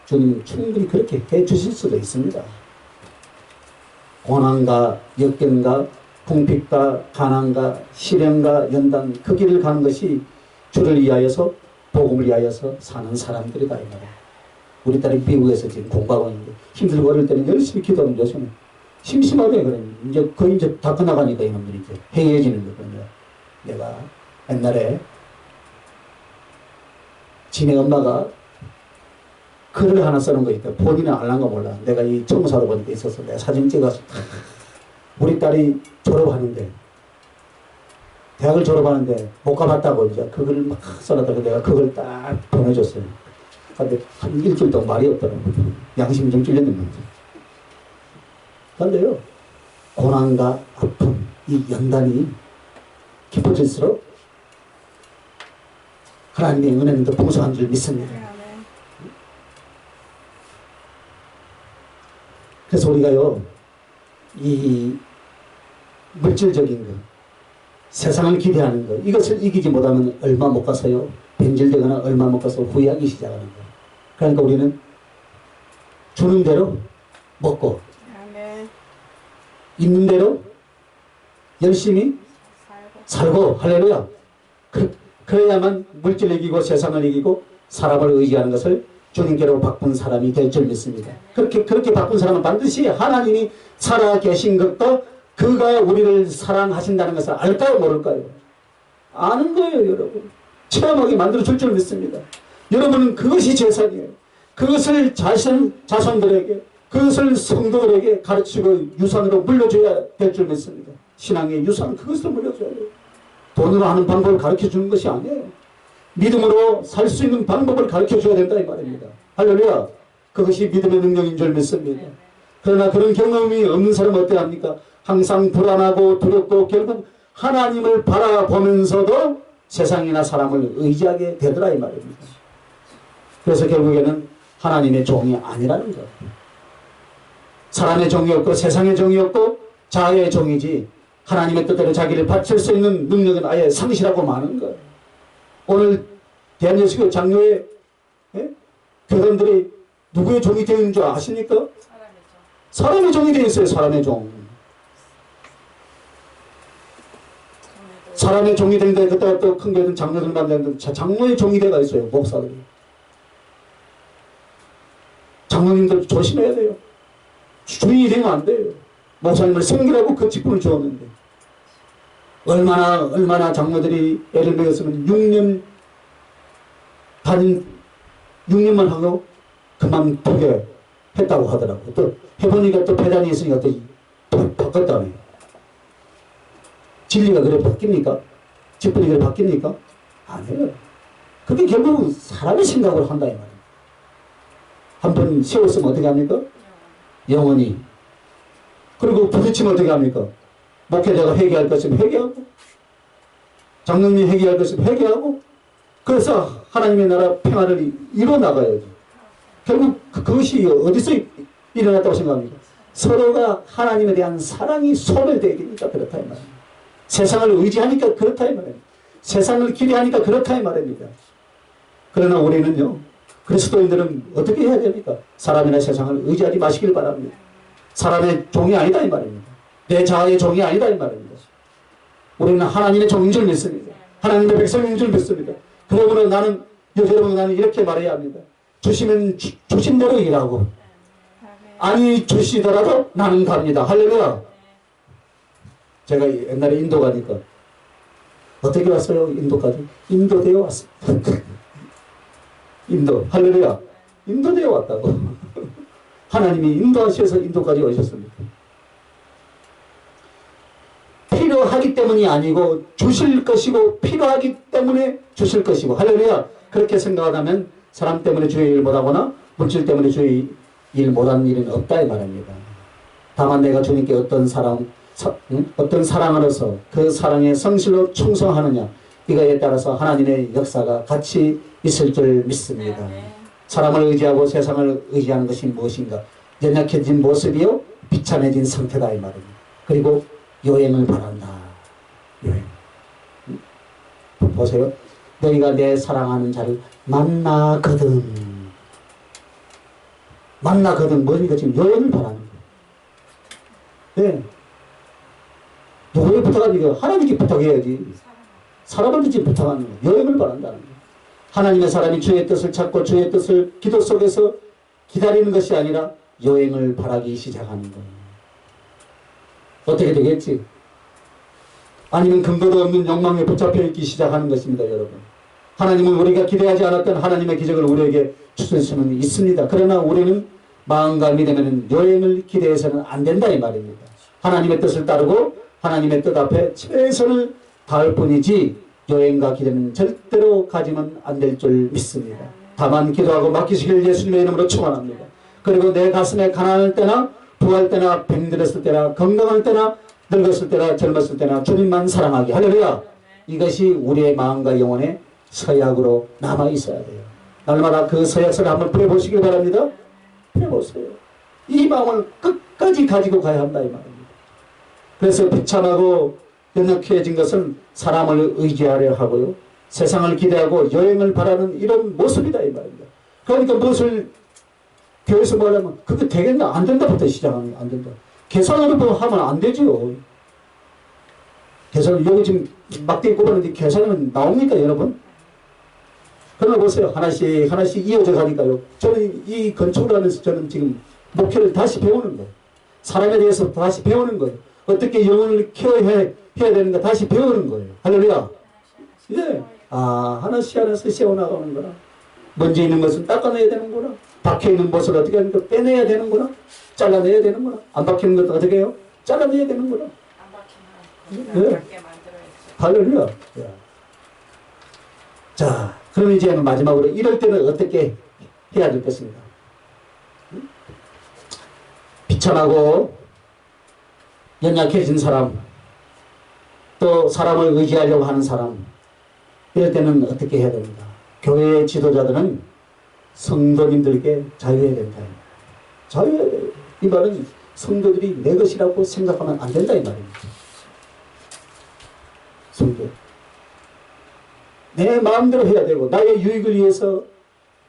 주님 충분히 그렇게 해 주실 수도 있습니다. 고난과 역경과 궁핍과 가난과 시련과 연단 그 길을 가는 것이 주를 위하여서 복음을 위하여서 사는 사람들이다 이 말이에요. 우리 딸이 미국에서 지금 공부하고 있는데 힘들고 어릴 때는 열심히 기도하는 요즘은 심심하대 그래. 이제 거의 이제 다 끝나가니까 이놈들이 이제 해이해지는 거거든요. 내가 옛날에 지네 엄마가 글을 하나 써놓은 거 있다. 본인은 알란가 몰라. 내가 이 청사로 보니까 있어서 내가 사진 찍어서 우리 딸이 졸업하는데 대학을 졸업하는데 못 가봤다고 이제 그걸 막 써놨다고 내가 그걸 딱 보내줬어요. 근데 한 일주일 동안 말이 없더라고. 양심이 좀 찔렸는 거지. 그런데요, 고난과 아픔, 이 연단이 깊어질수록 하나님의 은혜는 더 풍성한 줄 믿습니다. 아멘. 그래서 우리가요, 이 물질적인 것, 세상을 기대하는 것, 이것을 이기지 못하면 얼마 못 가서요, 변질되거나 얼마 못 가서 후회하기 시작하는 것. 그러니까 우리는 주는 대로 먹고, 아멘. 있는 대로 열심히 살고, 할렐루야. 그래야만 물질을 이기고 세상을 이기고 사람을 의지하는 것을 주님께로 바꾼 사람이 될 줄 믿습니다. 그렇게 바꾼 사람은 반드시 하나님이 살아 계신 것과 그가 우리를 사랑하신다는 것을 알까요, 모를까요? 아는 거예요, 여러분. 체험하게 만들어 줄 줄 믿습니다. 여러분은 그것이 재산이에요. 그것을 자손들에게, 그것을 성도들에게 가르치고 유산으로 물려줘야 될 줄 믿습니다. 신앙의 유산은 그것으로 물려줘야 돼요. 돈으로 하는 방법을 가르쳐 주는 것이 아니에요. 믿음으로 살 수 있는 방법을 가르쳐 줘야 된다 이 말입니다. 할렐루야. 그것이 믿음의 능력인 줄 믿습니다. 그러나 그런 경험이 없는 사람은 어떻게 합니까? 항상 불안하고 두렵고 결국 하나님을 바라보면서도 세상이나 사람을 의지하게 되더라 이 말입니다. 그래서 결국에는 하나님의 종이 아니라는 거예요. 사람의 종이 없고 세상의 종이 없고 자아의 종이지 하나님의 뜻대로 자기를 바칠 수 있는 능력은 아예 상실하고 마는 거예요. 오늘 대한예수교 장로의 교단들이 누구의 종이 되어 있는 줄 아십니까? 사람의 종이 되어 있어요. 사람의 종. 사람의 종이 되는데 그때가 또 큰 교회는 장로들만 되는데 장로의 종이 되어 있어요. 목사들이. 장로님들 조심해야 돼요. 주인이 되면 안 돼요. 목사님을 섬기라고 그 직분을 주었는데 얼마나 장로들이 애를 먹였으면 6년만 하고 그만두게 했다고 하더라고. 또 해보니까 또 폐단이 있으니까 또 바꿨다네. 진리가 그래 바뀝니까? 직분이 그래 바뀝니까? 아니에요. 그게 결국은 사람의 생각으로 한다 이 말이에요. 한 번 세웠으면 어떻게 합니까? 영원히. 그리고 부딪히면 어떻게 합니까? 목회자가 회개할 것이면 회개하고 장로님이 회개할 것이면 회개하고 그래서 하나님의 나라 평화를 이루어 나가야죠. 결국 그것이 어디서 일어났다고 생각합니까? 서로가 하나님에 대한 사랑이 소멸되니까 그렇다 이 말입니다. 세상을 의지하니까 그렇다 이 말입니다. 세상을 기대하니까 그렇다 이 말입니다. 그러나 우리는요, 그리스도인들은 어떻게 해야 됩니까? 사람이나 세상을 의지하지 마시길 바랍니다. 사람의 종이 아니다 이 말입니다. 내 자아의 종이 아니다 이 말입니다. 우리는 하나님의 종인 줄 믿습니다. 하나님의 백성인 줄 믿습니다. 그러므로 여러분 나는 이렇게 말해야 합니다. 주시면 주신 대로 일하고 아니 주시더라도 나는 갑니다. 할렐루야. 제가 옛날에 인도 가니까 어떻게 왔어요? 인도까지? 인도되어 왔습니다. 인도 할렐루야. 인도되어 왔다고. 하나님이 인도하셔서 인도까지 오셨습니다. 필요하기 때문이 아니고 주실 것이고 필요하기 때문에 주실 것이고 할렐루야. 그렇게 생각하면 사람 때문에 주의 일 못하거나 물질 때문에 주의 일 못하는 일은 없다 이 말입니다. 다만 내가 주님께 어떤 사랑으로서 그 사랑에 성실로 충성하느냐 이거에 따라서 하나님의 역사가 같이 있을 줄 믿습니다. 사람을 의지하고 세상을 의지하는 것이 무엇인가? 연약해진 모습이요 비참해진 상태다 이 말입니다. 그리고 요행을 바란다. 요행. 보세요. 너희가 내 사랑하는 자를 만나거든. 뭐니까 지금 요행을 바라는 거예요. 네. 누구에 부탁하니까 하나님께 부탁해야지. 사람한테 부탁하는 거예요. 요행을 바란다는 거예요. 하나님의 사람이 주의 뜻을 찾고 주의 뜻을 기도 속에서 기다리는 것이 아니라 요행을 바라기 시작하는 거예요. 어떻게 되겠지? 아니면 근거도 없는 욕망에 붙잡혀 있기 시작하는 것입니다, 여러분. 하나님은 우리가 기대하지 않았던 하나님의 기적을 우리에게 주실 수는 있습니다. 그러나 우리는 마음과 믿음에는 여행을 기대해서는 안 된다 이 말입니다. 하나님의 뜻을 따르고 하나님의 뜻 앞에 최선을 다할 뿐이지 여행과 기대는 절대로 가지면 안 될 줄 믿습니다. 다만 기도하고 맡기시길 예수님의 이름으로 축원합니다. 그리고 내 가슴에 가난할 때나 부할 때나 병들었을 때나 건강할 때나 늙었을 때나 젊었을 때나 주님만 사랑하기. 할렐루야. 이것이 우리의 마음과 영혼의 서약으로 남아 있어야 돼요. 날마다 그 서약서를 한번 펴보시길 바랍니다. 펴보세요. 이 마음을 끝까지 가지고 가야 한다 이 말입니다. 그래서 비참하고 연약해진 것은 사람을 의지하려 하고요. 세상을 기대하고 여행을 바라는 이런 모습이다 이 말입니다. 그러니까 무엇을 교회에서 뭐 하려면 그게 되겠나 안 된다부터 시작하면 안 된다. 계산으로 뭐 하면 안 되죠. 계산을 여기 지금 막대기 꼽았는데 계산은 나옵니까 여러분? 그러나 보세요. 하나씩 하나씩 이어져 가니까요. 저는 이 건축을 하면서 저는 지금 목표를 다시 배우는 거예요. 사람에 대해서 다시 배우는 거예요. 어떻게 영혼을 케어해야 되는가 다시 배우는 거예요. 할렐루야. 예. 아, 하나씩 하나씩 세워나가는 거라. 먼저 있는 것은 닦아내야 되는구나. 박혀있는 것을 어떻게 하는가 빼내야 되는구나. 잘라내야 되는구나. 안 박히는 것도 어떻게 해요? 잘라내야 되는구나. 안 박히면 예. 밖에 만들어야지. 할렐루야. 예. 자, 그럼 이제 마지막으로 이럴 때는 어떻게 해야 되겠습니까? 비참하고 연약해진 사람, 또 사람을 의지하려고 하는 사람, 이럴 때는 어떻게 해야 됩니까? 교회의 지도자들은 성도님들에게 자유해야 된다. 자유해야 돼요. 이 말은 성도들이 내 것이라고 생각하면 안 된다 이 말입니다. 성도. 내 마음대로 해야 되고 나의 유익을 위해서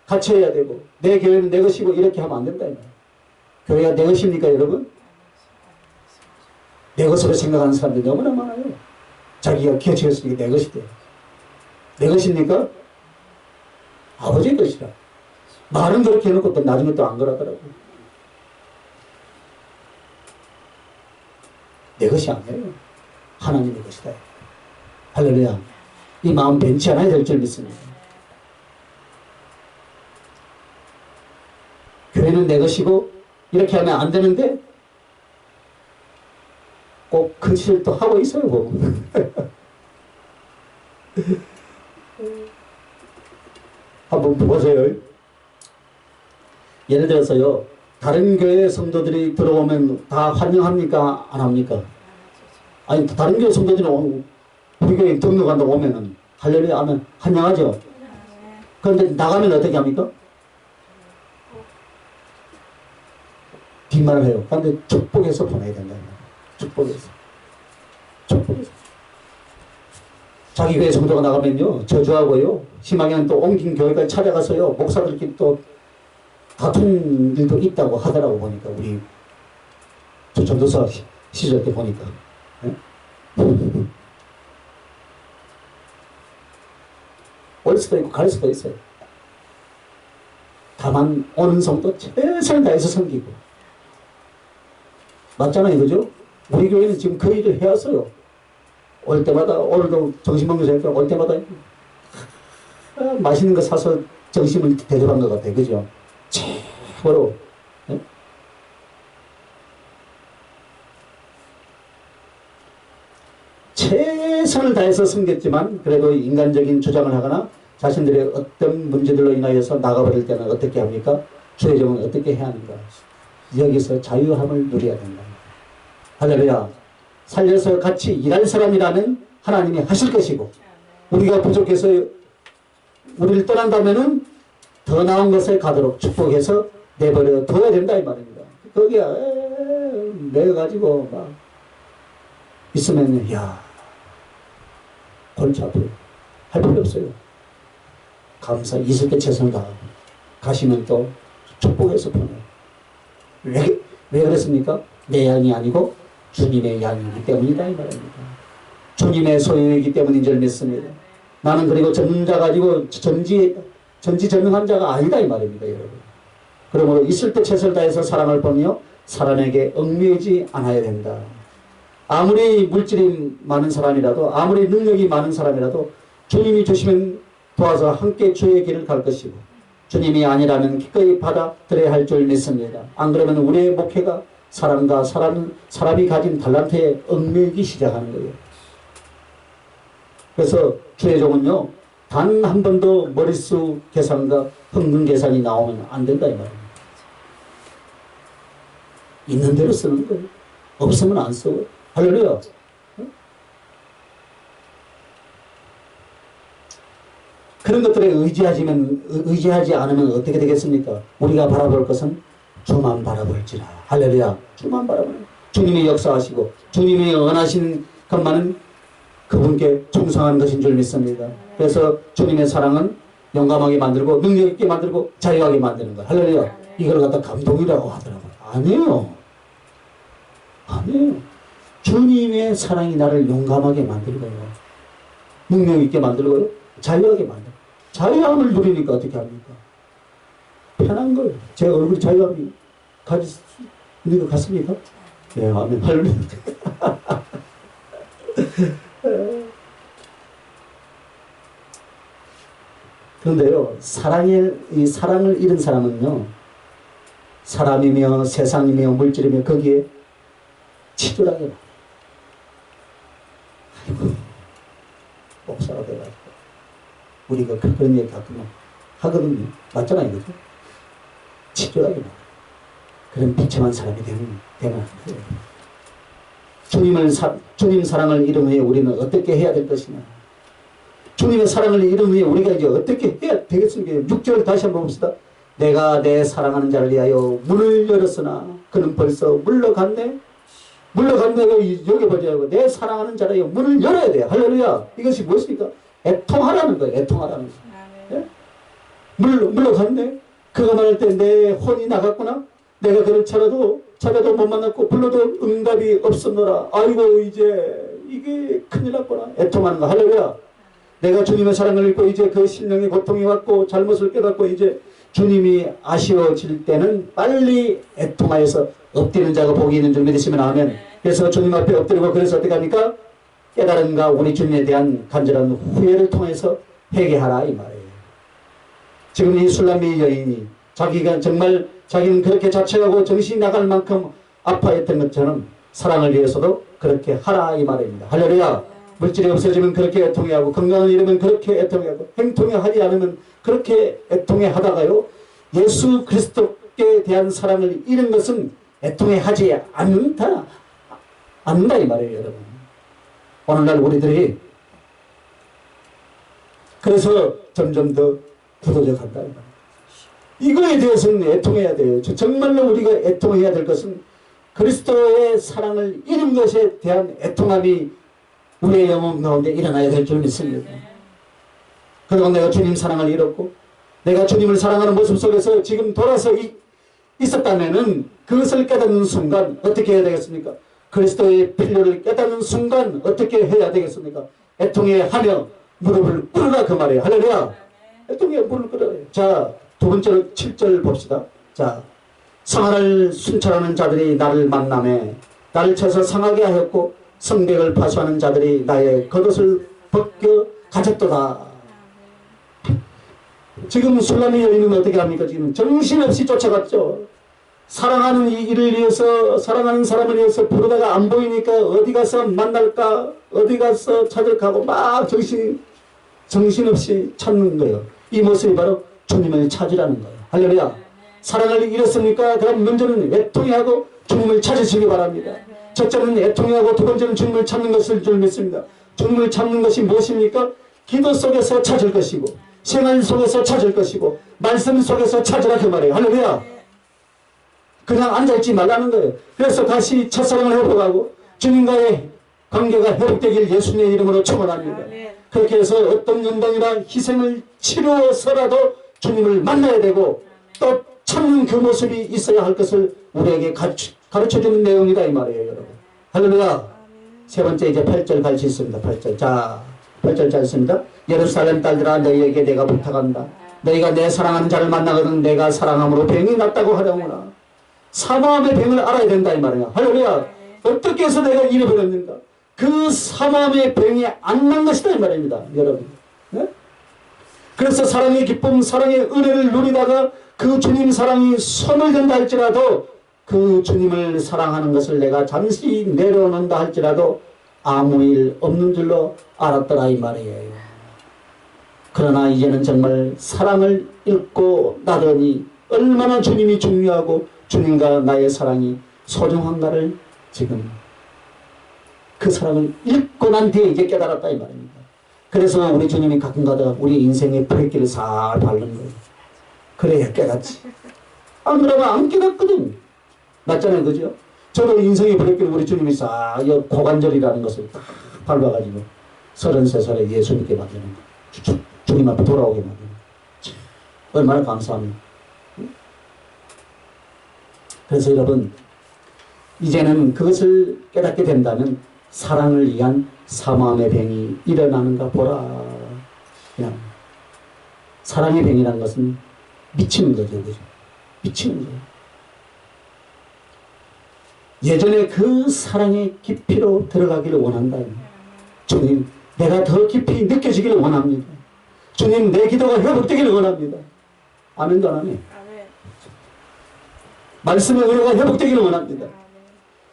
같이 해야 되고 내 교회는 내 것이고 이렇게 하면 안 된다 이 말이에요. 교회가 내 것입니까 여러분? 내 것으로 생각하는 사람들이 너무나 많아요. 자기가 기어치웠으니까 내 것이 돼. 내 것입니까? 아버지의 것이라. 말은 그렇게 해놓고 또 나중에 또 안 그러더라고. 내 것이 아니에요. 하나님의 것이다. 할렐루야. 이 마음 변치 않아야 될 줄 믿습니다. 교회는 내 것이고 이렇게 하면 안 되는데 꼭 그 짓을 또 하고 있어요. 보면. 한번 보세요. 예를 들어서요. 다른 교회 성도들이 들어오면 다 환영합니까? 안 합니까? 아니 다른 교회 성도들이 우리 교회 등록한다고 오면은 할렐루야 하면 환영하죠. 그런데 나가면 어떻게 합니까? 뒷말을 해요. 그런데 축복해서 보내야 된다. 축복해서. 축복해서. 자기 교회 성도가 나가면요. 저주하고요. 심하게는 또 옮긴 교회까지 찾아가서요. 목사들끼리 또 다툰 일도 있다고 하더라고 보니까 우리 전도사 시절 때 보니까. 네? 올 수도 있고 갈 수도 있어요. 다만 오는 성도 최선을 다해서 섬기고 맞잖아요. 그죠? 우리 교회는 지금 그 일을 해왔어요. 올 때마다 오늘도 점심 먹는 올 때마다 맛있는 거 사서 점심을 대접한 것 같아요. 그죠? 최고로 네? 최선을 다해서 섬겼지만 그래도 인간적인 주장을 하거나 자신들의 어떤 문제들로 인하여서 나가버릴 때는 어떻게 합니까? 주의 종은 어떻게 해야 하는가? 여기서 자유함을 누려야 된다. 할렐루야. 살려서 같이 일할 사람이라면 하나님이 하실 것이고 우리가 부족해서 우리를 떠난다면은 더 나은 것에 가도록 축복해서 내버려 둬야 된다 이 말입니다. 거기에 내가 가지고 막 있으면 야 골치 아프고 할 필요 없어요. 감사 있을 때 최선을 다하고 가시면 또 축복해서 보내요. 왜 그랬습니까? 내 양이 아니고 주님의 양이기 때문이다 이 말입니다. 주님의 소유이기 때문인 줄 믿습니다. 나는 그리고 전자 가지고 전지전능한 자가 아니다 이 말입니다 여러분. 그러므로 있을 때 최선을 다해서 사랑을 보며 사람에게 얽매이지 않아야 된다. 아무리 물질이 많은 사람이라도 아무리 능력이 많은 사람이라도 주님이 주시면 도와서 함께 주의 길을 갈 것이고 주님이 아니라면 기꺼이 받아들여야 할 줄 믿습니다. 안 그러면 우리의 목회가 사람과 사람이 가진 달란트에 얽매이기 시작하는 거예요. 그래서 주의 종은요, 단 한 번도 머릿수 계산과 흥분 계산이 나오면 안 된다 이 말입니다. 있는 대로 쓰는 거예요. 없으면 안 써. 할렐루야. 그런 것들에 의지하지 않으면 어떻게 되겠습니까? 우리가 바라볼 것은 주만 바라볼지라. 할렐루야. 주만 바라보는 주님이 역사하시고 주님이 원하신 것만은 그분께 충성한 것인 줄 믿습니다. 그래서 주님의 사랑은 용감하게 만들고 능력 있게 만들고 자유하게 만드는 것. 할렐루야. 이걸 갖다 감동이라고 하더라고요. 아니에요. 아니에요. 주님의 사랑이 나를 용감하게 만들고요. 능력 있게 만들고요. 자유하게 만들고. 자유함을 누리니까 어떻게 합니까? 편한 거예요. 제 얼굴이 자유함이 가지 있는 것 같습니까? 네, 아멘. 할렐루야. 그런데요, 이 사랑을 잃은 사람은요, 사람이며 세상이며 물질이며 거기에 치졸하게 봐. 아이고, 목사가 돼가지고 우리가 그런 얘기 가끔 하거든요. 맞잖아요, 그죠? 치졸하게 봐. 그런 비참한 사람이 되면 안 돼요. 주님 사랑을 잃은 후에 우리는 어떻게 해야 될 것이냐? 주님의 사랑을 잃은 후에 우리가 이제 어떻게 해야 되겠습니까? 6절 다시 한번 봅시다. 내가 내 사랑하는 자를 위하여 문을 열었으나 그는 벌써 물러갔네. 여기 보자고. 내 사랑하는 자를 위하여 문을 열어야 돼요. 할렐루야. 이것이 무엇입니까? 애통하라는 거예요. 애통하라는 거예요. 네? 물러갔네. 그가 말할 때 내 혼이 나갔구나. 내가 그를 찾아도 못 만났고 불러도 응답이 없었노라. 아이고 이제 이게 큰일 났구나. 애통하는 거. 할렐루야. 내가 주님의 사랑을 잃고 이제 그 심령의 고통이 왔고 잘못을 깨닫고 이제 주님이 아쉬워질 때는 빨리 애통하여서 엎드리는 자가 복이 있는 줄 믿으시면 아멘. 그래서 주님 앞에 엎드리고 그래서 어떻게 합니까? 깨달음과 우리 주님에 대한 간절한 후회를 통해서 회개하라 이 말이에요. 지금 이 술람미 여인이 자기가 정말 자기는 그렇게 자책하고 정신이 나갈 만큼 아파했던 것처럼 사랑을 위해서도 그렇게 하라 이 말입니다. 할렐루야. 물질이 없어지면 그렇게 애통해 하고 건강을 잃으면 그렇게 애통해 하고 행통해 하지 않으면 그렇게 애통해 하다가요. 예수 그리스도께 대한 사랑을 잃은 것은 애통해 하지 않는다 이 말이에요, 여러분. 오늘날 우리들이 그래서 점점 더 굳어져 간다 이 말이에요. 이거에 대해서는 애통해야 돼요. 정말로 우리가 애통해야 될 것은 그리스도의 사랑을 잃은 것에 대한 애통함이 우리의 영혼 가운데 일어나야 될 줄 믿습니다. 그동안 내가 주님 사랑을 잃었고 내가 주님을 사랑하는 모습 속에서 지금 돌아서 있었다면 그것을 깨닫는 순간 어떻게 해야 되겠습니까? 그리스도의 필요를 깨닫는 순간 어떻게 해야 되겠습니까? 애통해 하며 무릎을 꿇으라 그 말이에요. 할렐루야. 애통해 무릎을 꿇어라. 자, 두 번째로 7절 봅시다. 자, 성화를 순찰하는 자들이 나를 만나매 나를 쳐서 상하게 하였고 성벽을 파수하는 자들이 나의 겉옷을 벗겨 가졌도다. 지금 술람미 여인은 어떻게 합니까? 지금 정신없이 쫓아갔죠. 사랑하는 이 일을 위해서 사랑하는 사람을 위해서 부르다가 안 보이니까 어디 가서 만날까 어디 가서 찾을까 하고 막 정신없이 찾는 거예요. 이 모습이 바로 주님을 찾으라는 거예요. 할렐루야. 사랑을 잃었으니까 그럼 먼저는 애통해하고 주님을 찾으시기 바랍니다. 첫째는 애통해하고 두 번째는 주님을 찾는 것을 줄 믿습니다. 주님을 찾는 것이 무엇입니까? 기도 속에서 찾을 것이고 생활 속에서 찾을 것이고 말씀 속에서 찾으라 그 말이에요. 할렐루야. 그냥 앉아있지 말라는 거예요. 그래서 다시 첫사랑을 회복하고 주님과의 관계가 회복되길 예수님의 이름으로 축원합니다. 그렇게 해서 어떤 연단이나 희생을 치루어서라도 주님을 만나야 되고 또 찾는 그 모습이 있어야 할 것을 우리에게 가르쳐주는 내용이다 이 말이에요, 여러분. 할렐루야. 세 번째 이제 8절 갈 수 있습니다. 8절. 자, 8절 잘 있습니다. 예루살렘 딸들아 너희에게 내가 부탁한다. 너희가 내 사랑하는 자를 만나거든 내가 사랑함으로 병이 낫다고 하려구나. 사모함의 병을 알아야 된다 이 말이야. 할렐루야. 어떻게 해서 내가 잃어버렸는가? 그 사모함의 병이 안 난 것이다 이 말입니다. 여러분. 네? 그래서 사랑의 기쁨, 사랑의 은혜를 누리다가 그 주님 사랑이 손을 든다 할지라도 그 주님을 사랑하는 것을 내가 잠시 내려놓는다 할지라도 아무 일 없는 줄로 알았더라 이 말이에요. 그러나 이제는 정말 사랑을 잃고 나더니 얼마나 주님이 중요하고 주님과 나의 사랑이 소중한가를 지금 그 사랑을 잃고 난 뒤에 이제 깨달았다 이 말입니다. 그래서 우리 주님이 가끔가다 우리 인생의 브레이크를 살 밟는 거예요. 그래야 깨닫지. 안 그러면 안 깨닫거든. 맞잖아요, 그죠? 저도 인생의 브레이크를 우리 주님이 싹 고관절이라는 것을 딱 밟아가지고 33살에 예수님께 만드는 거. 주님 앞에 돌아오게 만드는 거. 얼마나 감사합니다. 그래서 여러분, 이제는 그것을 깨닫게 된다면 사랑을 위한 사모함의 병이 일어나는가 보라. 그냥 사랑의 병이라는 것은 미치는 거죠, 그죠? 미치는 거예요. 예전에 그 사랑의 깊이로 들어가기를 원한다. 주님, 내가 더 깊이 느껴지기를 원합니다. 주님, 내 기도가 회복되기를 원합니다. 아멘도 안 하네. 말씀의 은혜가 회복되기를 원합니다.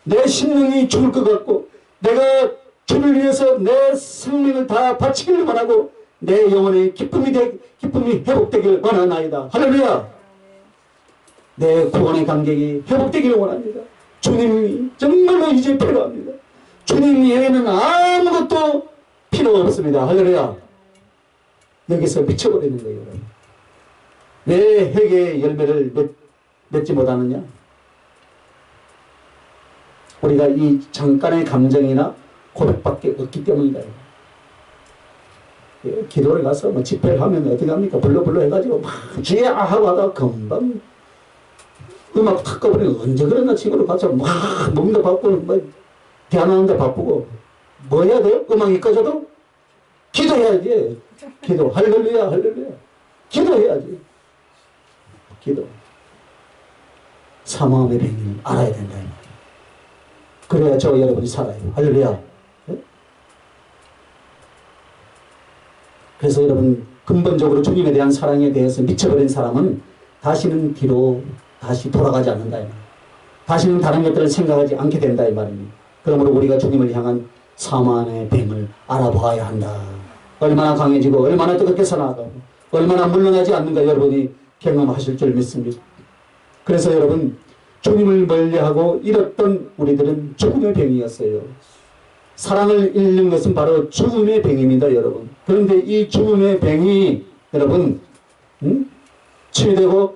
내 심령이 죽을 것 같고 내가 주를 위해서 내 생명을 다 바치기를 원하고 내 영혼의 기쁨이 회복되기를 원하나이다. 할렐루야. 내 구원의 감격이 회복되기를 원합니다. 주님이 정말로 이제 필요합니다. 주님 외에는 아무것도 필요 없습니다. 할렐루야. 여기서 미쳐버리는 거예요. 여러분. 왜 회개의 열매를 맺지 못하느냐? 우리가 이 잠깐의 감정이나 고백밖에 없기 때문이다. 기도를 가서 뭐 집회를 하면 어떻게 합니까? 불러 해가지고 막 주의 하고 하다가 금방 음악 탁 꺼버리면 언제 그랬나 친구를 가서 막 몸도 바쁘고 뭐 대하는데 바쁘고 뭐 해야 돼요? 음악이 꺼져도 기도해야지. 기도. 할렐루야 할렐루야. 기도해야지. 기도. 사모함의 병을 알아야 된다. 그래야 저 여러분이 살아요. 할렐루야. 네? 그래서 여러분 근본적으로 주님에 대한 사랑에 대해서 미쳐버린 사람은 다시는 뒤로 다시 돌아가지 않는다. 다시는 다른 것들을 생각하지 않게 된다 이 말입니다. 그러므로 우리가 주님을 향한 사모함의 병을 알아봐야 한다. 얼마나 강해지고 얼마나 뜨겁게 살아가고 얼마나 물러나지 않는가 여러분이 경험하실 줄 믿습니다. 그래서 여러분 주님을 멀리하고 잃었던 우리들은 죽음의 병이었어요. 사랑을 잃는 것은 바로 죽음의 병입니다 여러분. 그런데 이 죽음의 병이 여러분 치유되고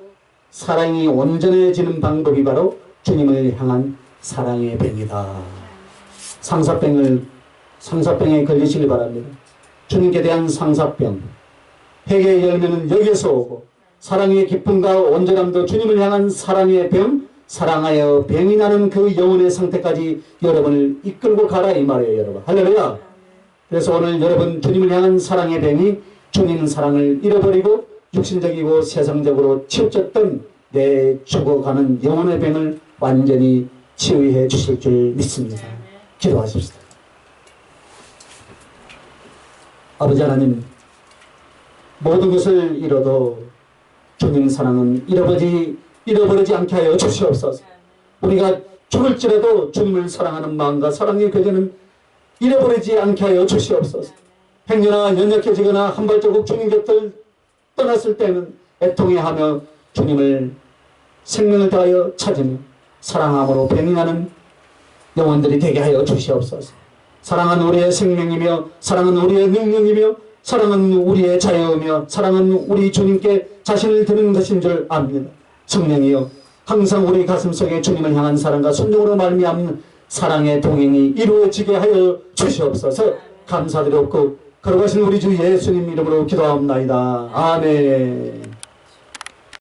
사랑이 온전해지는 방법이 바로 주님을 향한 사랑의 병이다. 상사병에 걸리시길 바랍니다. 주님께 대한 상사병, 회개의 열매는 여기에서 오고 사랑의 기쁨과 온전함도 주님을 향한 사랑의 병, 사랑하여 병이 나는 그 영혼의 상태까지 여러분을 이끌고 가라 이 말이에요 여러분. 할렐루야. 그래서 오늘 여러분 주님을 향한 사랑의 병이 주님 사랑을 잃어버리고 육신적이고 세상적으로 치우쳤던 내 죽어가는 영혼의 병을 완전히 치유해 주실 줄 믿습니다. 기도하십시다. 아버지 하나님, 모든 것을 잃어도 주님 사랑은 잃어버리지 않게 하여 주시옵소서. 우리가 죽을지라도 주님을 사랑하는 마음과 사랑의 교제는 잃어버리지 않게 하여 주시옵소서. 행여나 연약해지거나 한 발자국 주님 곁을 떠났을 때는 애통해하며 주님을 생명을 다하여 찾으며 사랑함으로 병이 나는 영혼들이 되게 하여 주시옵소서. 사랑은 우리의 생명이며 사랑은 우리의 능력이며 사랑은 우리의 자유이며 사랑은 우리 주님께 자신을 드리는 것인 줄 압니다. 성령이여 항상 우리 가슴속에 주님을 향한 사랑과 순종으로 말미암는 사랑의 동행이 이루어지게 하여 주시옵소서. 감사드렸고 거룩하신 우리 주 예수님 이름으로 기도합나이다. 아멘.